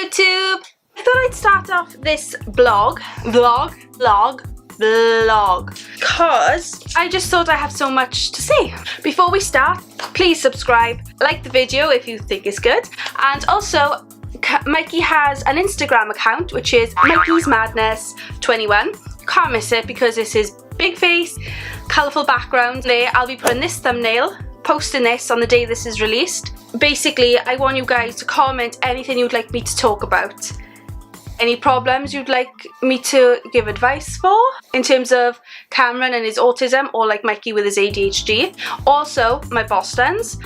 YouTube! I thought I'd start off this vlog, because I just thought I have so much to say. Before we start, please subscribe, like the video if you think it's good, and also Mikey has an Instagram account which is Mikey's Madness 21. Can't miss it because this is big face, colourful background. There, I'll be putting this thumbnail, posting this on the day this is released. Basically, I want you guys to comment anything you'd like me to talk about. Any problems you'd like me to give advice for in terms of Cameron and his autism, or like Mikey with his ADHD. Also, my Bostons,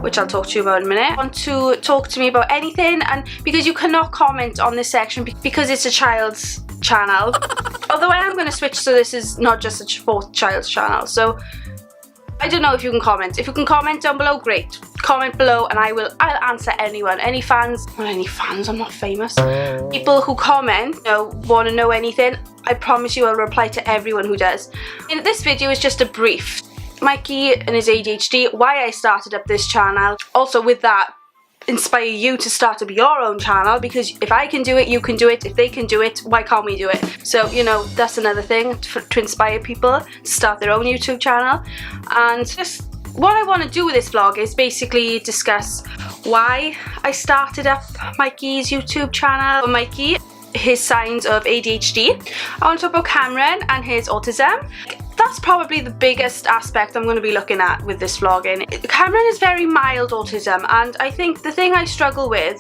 which I'll talk to you about in a minute, want to talk to me about anything, and because you cannot comment on this section because it's a child's channel. Although I am going to switch so this is not just a child's channel. So I don't know if you can comment. If you can comment down below, great. Comment below and I'll answer anyone. Any fans, not any fans, I'm not famous. People who comment, want to know anything, I promise you I'll reply to everyone who does. And this video is just a brief. Mikey and his ADHD, why I started up this channel. Also with that, inspire you to start up your own channel, because if I can do it, you can do it. If they can do it, why can't we do it? So, that's another thing to inspire people to start their own YouTube channel. And just what I want to do with this vlog is basically discuss why I started up Mikey's YouTube channel. For Mikey, his signs of ADHD. I want to talk about Cameron and his autism. That's probably the biggest aspect I'm going to be looking at with this vlogging. Cameron is very mild autism, and I think the thing I struggle with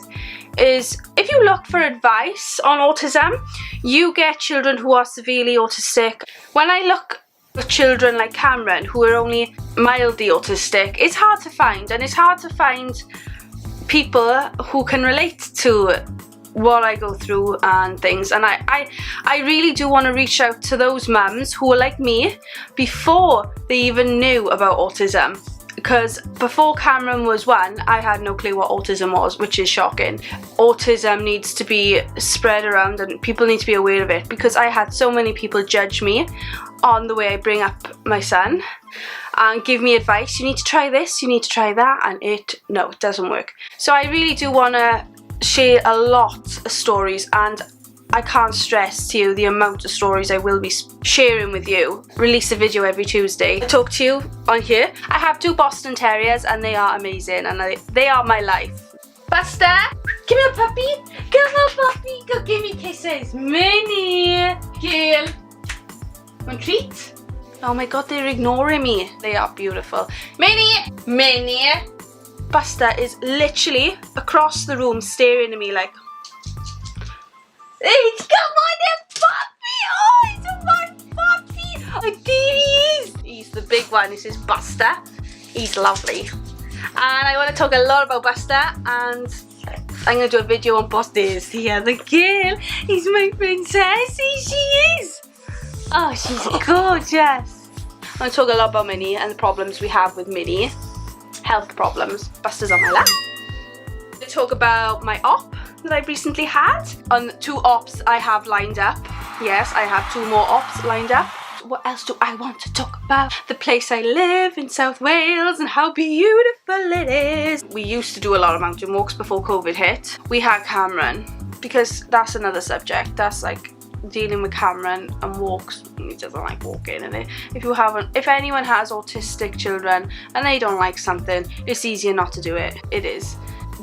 is if you look for advice on autism, you get children who are severely autistic. When I look for children like Cameron who are only mildly autistic, it's hard to find, and it's hard to find people who can relate to what I go through and things. And I really do want to reach out to those mums who are like me before they even knew about autism, because before Cameron was 1, I had no clue what autism was, which is shocking. Autism needs to be spread around and people need to be aware of it, because I had so many people judge me on the way I bring up my son and give me advice. You need to try this, you need to try that, and it doesn't work. So I really do want to share a lot of stories, and I can't stress to you the amount of stories I will be sharing with you. Release a video every Tuesday. I talk to you on here. I have 2 Boston Terriers and they are amazing, and they are my life. Buster, give me a puppy. Give me a puppy. Go give me kisses. Minnie. Girl. Want a treat? Oh my god, they're ignoring me. They are beautiful. Minnie. Minnie. Buster is literally across the room staring at me like, hey, come on, puppy! Oh, he's a fun puppy! Oh, there he is! He's the big one. This is Buster. He's lovely. And I want to talk a lot about Buster, and I'm going to do a video on Buster. There's the other girl. He's my princess. She is. Oh, she's gorgeous. I'm going to talk a lot about Minnie and the problems we have with Minnie. Health problems. Buster's on my lap. I'm going to talk about my op that I recently had. On 2 ops I have lined up. Yes, I have 2 more ops lined up. What else do I want to talk about? The place I live in South Wales and how beautiful it is. We used to do a lot of mountain walks before COVID hit. We had Cameron, because that's another subject. That's like dealing with Cameron and walks. He doesn't like walking, and if anyone has autistic children and they don't like something, it's easier not to do it. It is,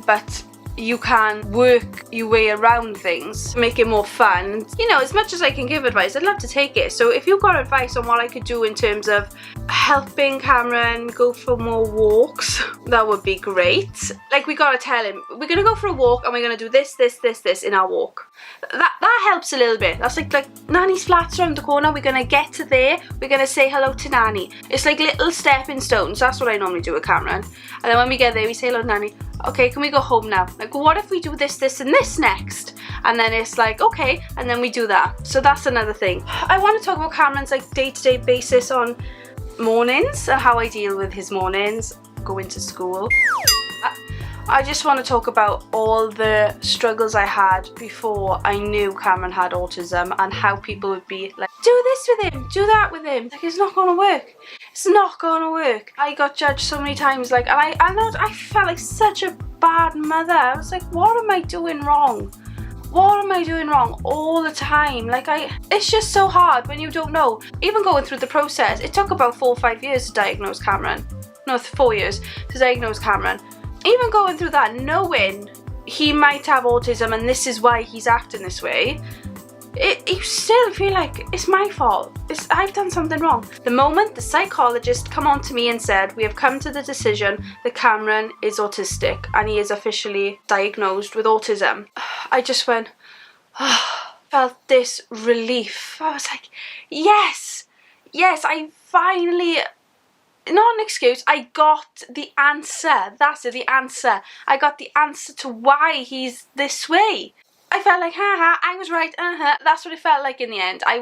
but you can work your way around things, make it more fun. As much as I can give advice, I'd love to take it. So if you've got advice on what I could do in terms of helping Cameron go for more walks, that would be great. Like, we gotta tell him, we're gonna go for a walk and we're gonna do this in our walk. That helps a little bit. That's like Nanny's flat's around the corner. We're gonna get to there. We're gonna say hello to Nanny. It's like little stepping stones. That's what I normally do with Cameron. And then when we get there, we say hello to Nanny. Okay, can we go home now? Like, what if we do this, this, and this next? And then it's like, okay, and then we do that. So that's another thing. I want to talk about Cameron's like day-to-day basis on mornings and how I deal with his mornings, going to school. I just want to talk about all the struggles I had before I knew Cameron had autism, and how people would be like, do this with him, do that with him. Like, it's not going to work. It's not going to work. I got judged so many times, like, and I felt like such a bad mother. I was like, what am I doing wrong? what am I doing wrong all the time? Like, it's just so hard when you don't know. Even going through the process, it took about 4 or 5 years to diagnose Cameron. No, 4 years to diagnose Cameron. Even going through that, knowing he might have autism and this is why he's acting this way, you still feel like it's my fault. I've done something wrong. The moment the psychologist come on to me and said, we have come to the decision that Cameron is autistic and he is officially diagnosed with autism, I just went, felt this relief. I was like, yes, I finally, not an excuse, I got the answer. That's it, the answer. I got the answer to why he's this way. I felt like, I was right, That's what it felt like in the end. It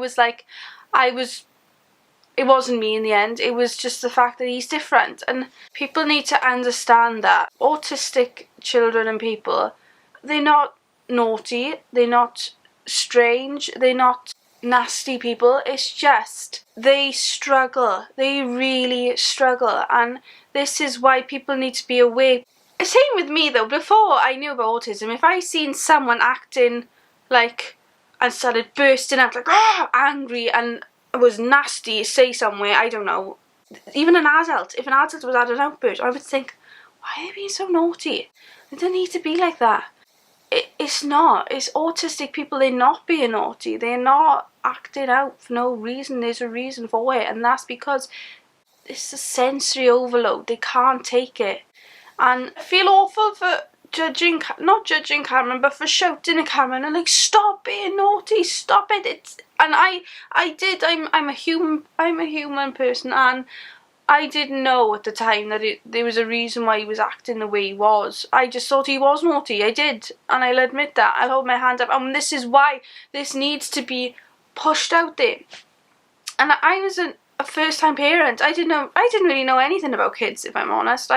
wasn't me in the end. It was just the fact that he's different. And people need to understand that autistic children and people, they're not naughty, they're not strange, they're not nasty people. It's just, they struggle. They really struggle. And this is why people need to be aware. Same with me though, before I knew about autism, if I seen someone acting like, and started bursting out like, angry and was nasty, say somewhere, I don't know, even an adult, if an adult was at an outburst, I would think, why are they being so naughty? They don't need to be like that. It's not. It's autistic people, they're not being naughty, they're not acting out for no reason. There's a reason for it, and that's because it's a sensory overload. They can't take it. And I feel awful for not judging Cameron, but for shouting at Cameron and like, stop being naughty, stop it. I'm a human person, and I didn't know at the time that there was a reason why he was acting the way he was. I just thought he was naughty. I did, and I'll admit that. I'll hold my hand up, and this is why this needs to be pushed out there. And I was a first-time parent. I didn't really know anything about kids, if I'm honest.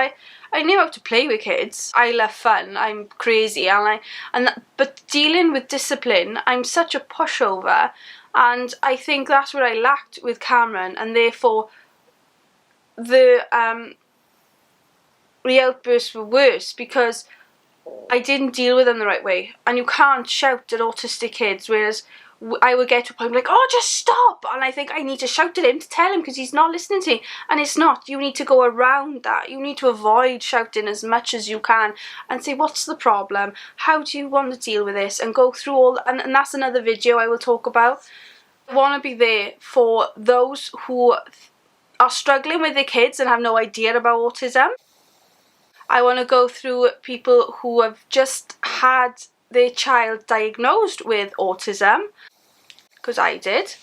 I knew how to play with kids. I love fun. I'm crazy, but dealing with discipline, I'm such a pushover, and I think that's what I lacked with Cameron, and therefore the outbursts were worse because I didn't deal with them the right way. And you can't shout at autistic kids, whereas I would get to a point like, oh, just stop, and I think I need to shout at him to tell him because he's not listening to me, and it's not. You need to go around that. You need to avoid shouting as much as you can and say, what's the problem, how do you want to deal with this, and go through all, and that's another video I will talk about. I want to be there for those who are struggling with their kids and have no idea about autism. I want to go through people who have just had their child diagnosed with autism, because I did,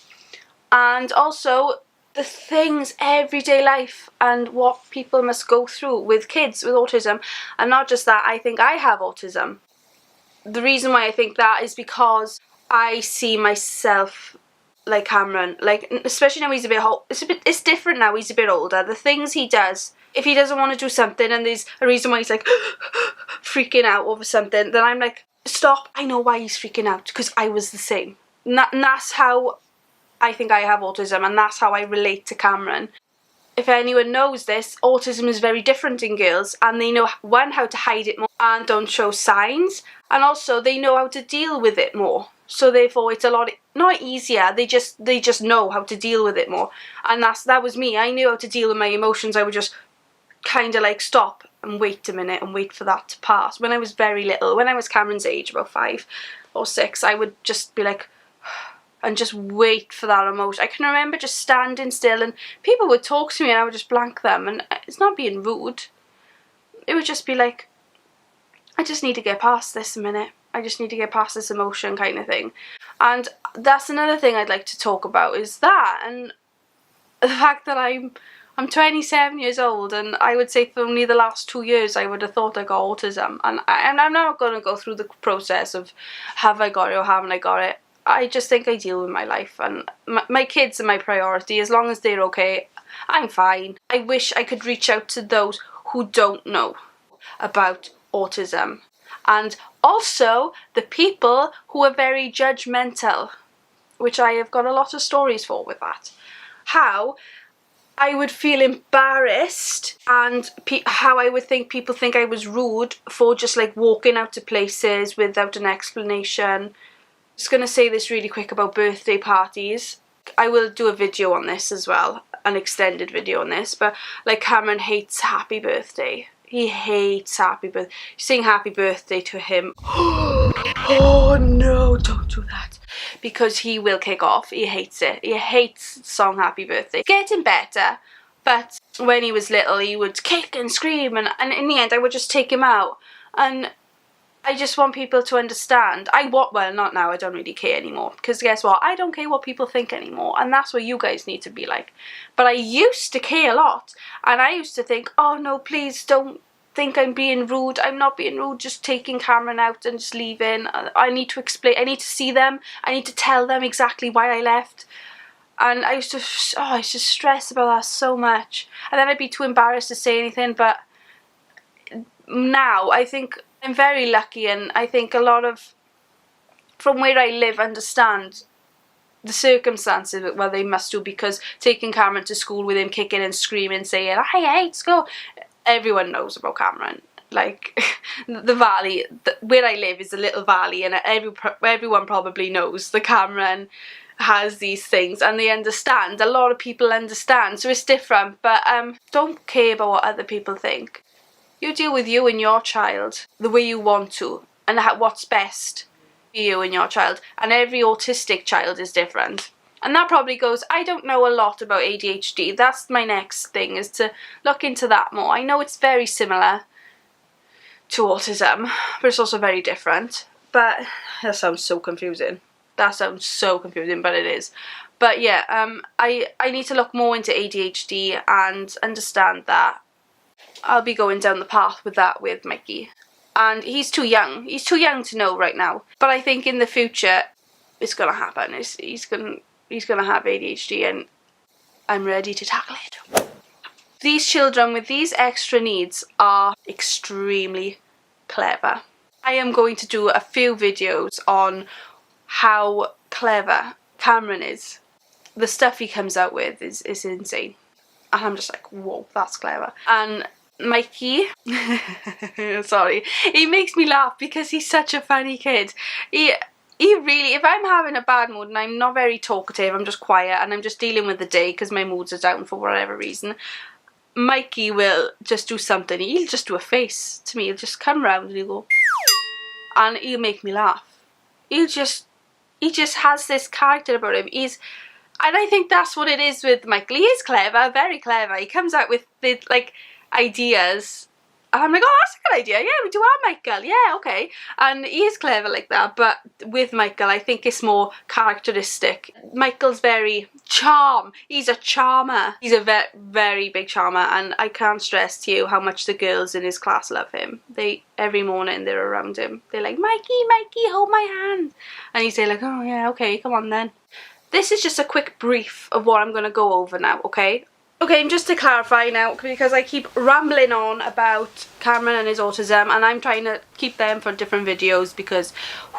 and also the things, everyday life, and what people must go through with kids with autism. And not just that, I think I have autism. The reason why I think that is because I see myself like Cameron, like, especially now he's a bit, it's different now, he's a bit older. The things he does, if he doesn't want to do something and there's a reason why he's like freaking out over something, then I'm like, stop, I know why he's freaking out, because I was the same. And that's how I think I have autism, and that's how I relate to Cameron. If anyone knows this, autism is very different in girls, and they know, one, how to hide it more and don't show signs, and also they know how to deal with it more. So therefore it's a lot, not easier, they just know how to deal with it more. And that was me. I knew how to deal with my emotions. I would just kind of like stop and wait a minute and wait for that to pass. When I was very little, when I was Cameron's age, about 5 or 6, I would just be like, and just wait for that emotion. I can remember just standing still and people would talk to me and I would just blank them, and it's not being rude. It would just be like, I just need to get past this a minute. I just need to get past this emotion, kind of thing. And that's another thing I'd like to talk about, is that, and the fact that I'm 27 years old, and I would say for only the last 2 years I would have thought I got autism, and I'm not going to go through the process of have I got it or haven't I got it. I just think I deal with my life, and my kids are my priority. As long as they're okay, I'm fine. I wish I could reach out to those who don't know about autism, and also the people who are very judgmental, which I have got a lot of stories for with that. How I would feel embarrassed, and how I would think people think I was rude for just like walking out to places without an explanation. Just gonna say this really quick about birthday parties. I will do a video on this as well, an extended video on this, but like Cameron hates happy birthday. He hates happy birthday. Sing happy birthday to him. Oh no, don't do that. Because he will kick off. He hates it. He hates the song happy birthday. Getting better, but when he was little he would kick and scream, and in the end I would just take him out. And I just want people to understand. Well, not now, I don't really care anymore. Because guess what? I don't care what people think anymore. And that's what you guys need to be like. But I used to care a lot. And I used to think, oh no, please don't think I'm being rude. I'm not being rude, just taking Cameron out and just leaving. I need to explain. I need to see them. I need to tell them exactly why I left. And I used to stress about that so much. And then I'd be too embarrassed to say anything. But now I think I'm very lucky, and I think a lot of from where I live understand the circumstances. Well, they must do, because taking Cameron to school with him kicking and screaming, saying I hate school, everyone knows about Cameron. Like the valley, where I live is a little valley, and everyone probably knows that Cameron has these things, and they understand. A lot of people understand, so it's different. But don't care about what other people think. You deal with you and your child the way you want to, and what's best for you and your child. And every autistic child is different. And that probably goes, I don't know a lot about ADHD. That's my next thing, is to look into that more. I know it's very similar to autism, but it's also very different. But that sounds so confusing. That sounds so confusing, but it is. But yeah, I need to look more into ADHD and understand that. I'll be going down the path with that with Mikey. And he's too young. He's too young to know right now. But I think in the future, it's going to happen. He's going to have ADHD, and I'm ready to tackle it. These children with these extra needs are extremely clever. I am going to do a few videos on how clever Cameron is. The stuff he comes out with is insane. And I'm just like, whoa, that's clever. And Mikey, sorry, he makes me laugh because he's such a funny kid. He really, if I'm having a bad mood and I'm not very talkative, I'm just quiet and I'm just dealing with the day because my moods are down for whatever reason, Mikey will just do something. He'll just do a face to me. He'll just come round and he'll go, and he'll make me laugh. He just has this character about him. And I think that's what it is with Michael. He is clever, very clever. He comes out with the, like, ideas, and I'm like, oh, that's a good idea. Yeah, we do our Michael. Yeah, okay. And he is clever like that. But with Michael, I think it's more characteristic. Michael's very charm. He's a charmer. He's a very big charmer, and I can't stress to you how much the girls in his class love him. Every morning they're around him. They're like, Mikey, Mikey, hold my hand. And he's like, oh yeah, okay, come on then. This is just a quick brief of what I'm going to go over now, okay? Okay, and just to clarify now, because I keep rambling on about Cameron and his autism, and I'm trying to keep them for different videos because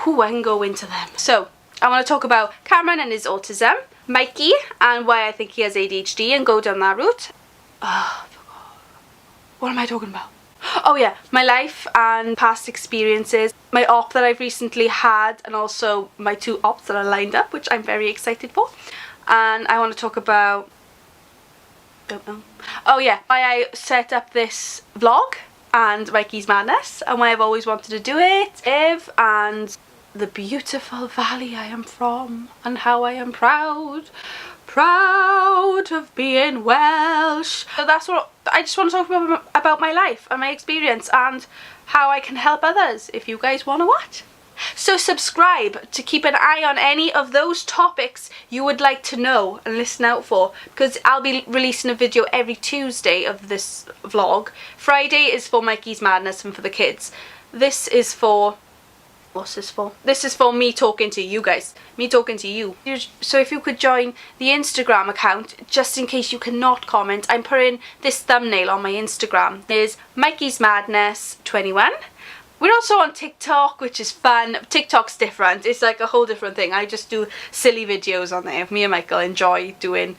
I can go into them. So, I want to talk about Cameron and his autism, Mikey, and why I think he has ADHD, and go down that route. Oh, I forgot. What am I talking about? Oh yeah, my life and past experiences, my op that I've recently had, and also my 2 ops that are lined up, which I'm very excited for. And I want to talk about, don't know. Oh yeah, why I set up this vlog and Mikey's Madness, and why I've always wanted to do it, and the beautiful valley I am from, and how I am proud of being Welsh. So that's what I just want to talk about my life and my experience and how I can help others if you guys want to watch. So subscribe to keep an eye on any of those topics you would like to know and listen out for, because I'll be releasing a video every Tuesday of this vlog. Friday is for Mikey's Madness and for the kids. This is for... what's this for? This is for me talking to you guys. Me talking to you. So if you could join the Instagram account, just in case you cannot comment, I'm putting this thumbnail on my Instagram. Is Mikey's Madness 21. We're also on TikTok, which is fun. TikTok's different. It's like a whole different thing. I just do silly videos on there. Me and Michael enjoy doing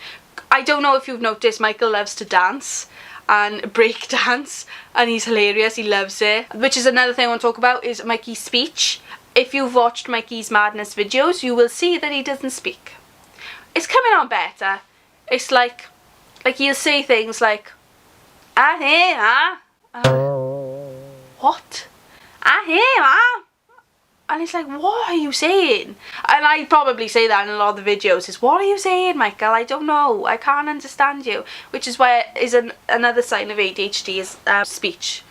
I don't know if you've noticed, Michael loves to dance and break dance, and he's hilarious. He loves it. Which is another thing I want to talk about, is Mikey's speech. If you've watched Mikey's Madness videos, you will see that he doesn't speak. It's coming on better. It's like he'll say things like, what? And it's like, what are you saying? And I probably say that in a lot of the videos, is, what are you saying, Michael? I don't know. I can't understand you. Which is why is another sign of ADHD is speech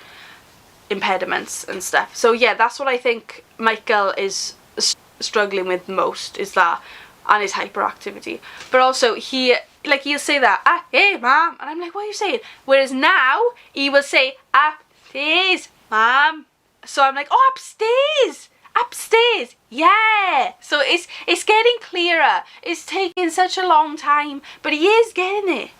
impediments and stuff. So yeah, that's what I think Michael is struggling with most, is that, and his hyperactivity. But also he'll say that, hey mom, and I'm like, what are you saying? Whereas now he will say, upstairs, mom. So I'm like, oh, upstairs, yeah. So it's getting clearer. It's taking such a long time, but he is getting it.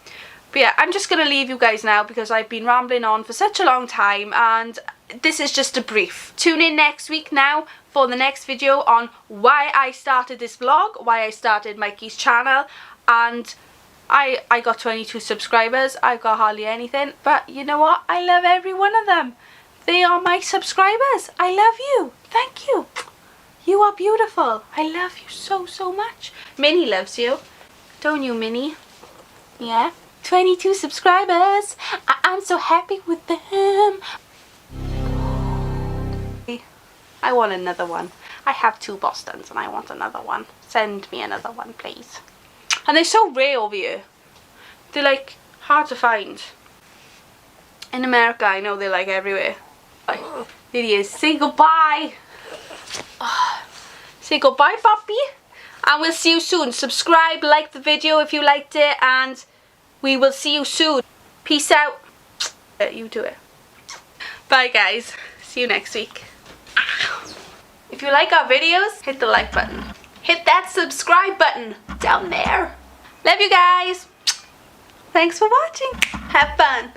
But yeah, I'm just gonna leave you guys now because I've been rambling on for such a long time, and this is just a brief. Tune in next week now for the next video on why I started this vlog, why I started Mikey's channel, and I got 22 subscribers. I've got hardly anything, but you know what? I love every one of them. They are my subscribers. I love you. Thank you. You are beautiful. I love you so, so much. Minnie loves you. Don't you, Minnie? Yeah. 22 subscribers. I'm so happy with them. I want another one. I have 2 Bostons and I want another one. Send me another one, please. And they're so rare over here. They're like hard to find. In America, I know they're like everywhere. Like, there he is. Say goodbye. Say goodbye, puppy. And we'll see you soon. Subscribe, like the video if you liked it, and we will see you soon. Peace out. You do it. Bye, guys. See you next week. If you like our videos, hit the like button. Hit that subscribe button down there. Love you guys. Thanks for watching. Have fun.